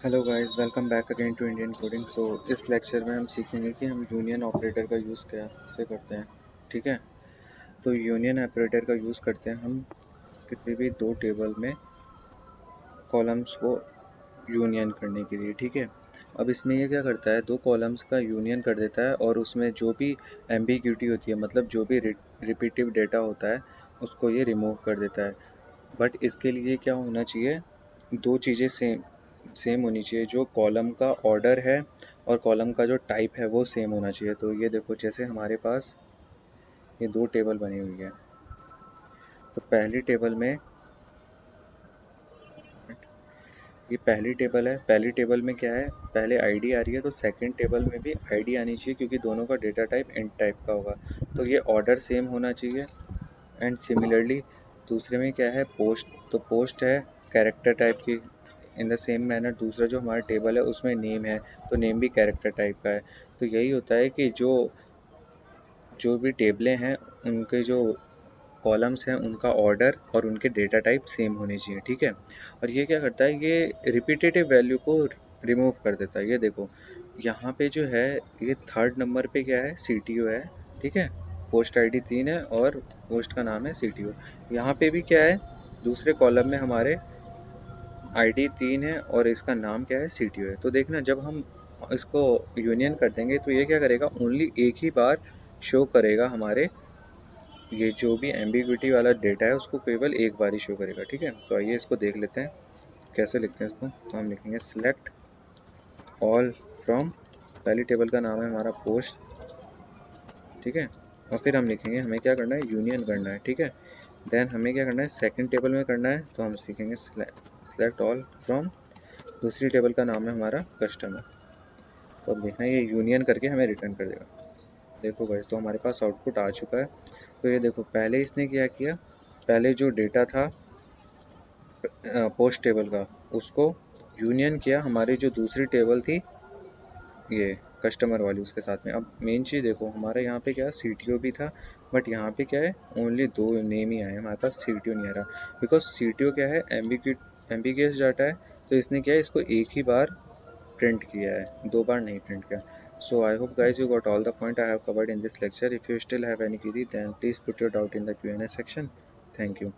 Hello guys, welcome back again to Indian coding. इस lecture में हम सीखेंगे कि हम यूनियन ऑपरेटर का यूज़ कैसे करते हैं। ठीक है, तो यूनियन ऑपरेटर का यूज़ करते हैं हम किसी भी दो टेबल में कॉलम्स को यूनियन करने के लिए। ठीक है, अब इसमें ये क्या करता है, दो कॉलम्स का यूनियन कर देता है और उसमें जो भी एम्बिग्यूटी होती है, मतलब जो भी रिपीटिव डेटा होता है, उसको ये रिमूव कर देता है। बट इसके लिए क्या होना चाहिए, दो चीज़ें सेम सेम होनी चाहिए। जो कॉलम का ऑर्डर है और कॉलम का जो टाइप है वो सेम होना चाहिए। तो ये देखो, जैसे हमारे पास ये दो टेबल बनी हुई है, तो पहली टेबल में ये पहली टेबल है। पहली टेबल में क्या है, पहले आईडी आ रही है, तो सेकंड टेबल में भी आईडी आनी चाहिए क्योंकि दोनों का डेटा टाइप इंट टाइप का होगा। तो ये ऑर्डर सेम होना चाहिए। एंड सिमिलरली दूसरे में क्या है, पोस्ट, तो पोस्ट है कैरेक्टर टाइप की। इन द सेम मैनर दूसरा जो हमारा टेबल है उसमें नेम है, तो नेम भी कैरेक्टर टाइप का है। तो यही होता है कि जो जो भी टेबलें हैं उनके जो कॉलम्स हैं उनका ऑर्डर और उनके डेटा टाइप सेम होने चाहिए। ठीक है, और ये क्या करता है, ये रिपीटेटिव वैल्यू को रिमूव कर देता है। ये देखो, यहाँ पे जो है, ये थर्ड नंबर पे क्या है, सी टी ओ है। ठीक है, पोस्ट आईडी 3 है और पोस्ट का नाम है सी टी ओ। यहाँ पे भी क्या है, दूसरे कॉलम में हमारे आईडी 3 है और इसका नाम क्या है, सी टी ओ है। तो देखना, जब हम इसको यूनियन कर देंगे तो ये क्या करेगा, ओनली एक ही बार शो करेगा हमारे, ये जो भी एम्बिग्विटी वाला डेटा है उसको केवल एक बार ही शो करेगा। ठीक है, तो आइए इसको देख लेते हैं कैसे लिखते हैं इसको। तो हम लिखेंगे सेलेक्ट ऑल फ्रॉम, पहली टेबल का नाम है हमारा पोस्ट। ठीक है, और फिर हम लिखेंगे हमें क्या करना है, यूनियन करना है। ठीक है, देन हमें क्या करना है, सेकंड टेबल में करना है, तो हम लिखेंगे सेलेक्ट ऑल फ्रॉम, दूसरी टेबल का नाम है हमारा कस्टमर। तो अब देखना है ये यूनियन करके हमें रिटर्न कर देगा। देखो गाइस, तो हमारे पास आउटपुट आ चुका है। तो ये देखो, पहले इसने क्या किया, पहले जो डेटा था पोस्ट टेबल का, उसको यूनियन किया हमारी जो दूसरी टेबल थी, ये कस्टमर वाली, उसके साथ में। अब मेन चीज़ देखो, हमारे यहाँ पे क्या सी टी ओ भी था, बट यहाँ पे क्या है, ओनली दो नेम ही आए, हमारे पास सी टी ओ नहीं आ रहा। बिकॉज सी टी ओ क्या है, एम्बिगियस डाटा है, तो इसने क्या है, इसको एक ही बार प्रिंट किया है, दो बार नहीं प्रिंट किया। So I hope guys you got all the point I have covered in this lecture. If you still have any query, then please put your doubt in the Q&A section. Thank you.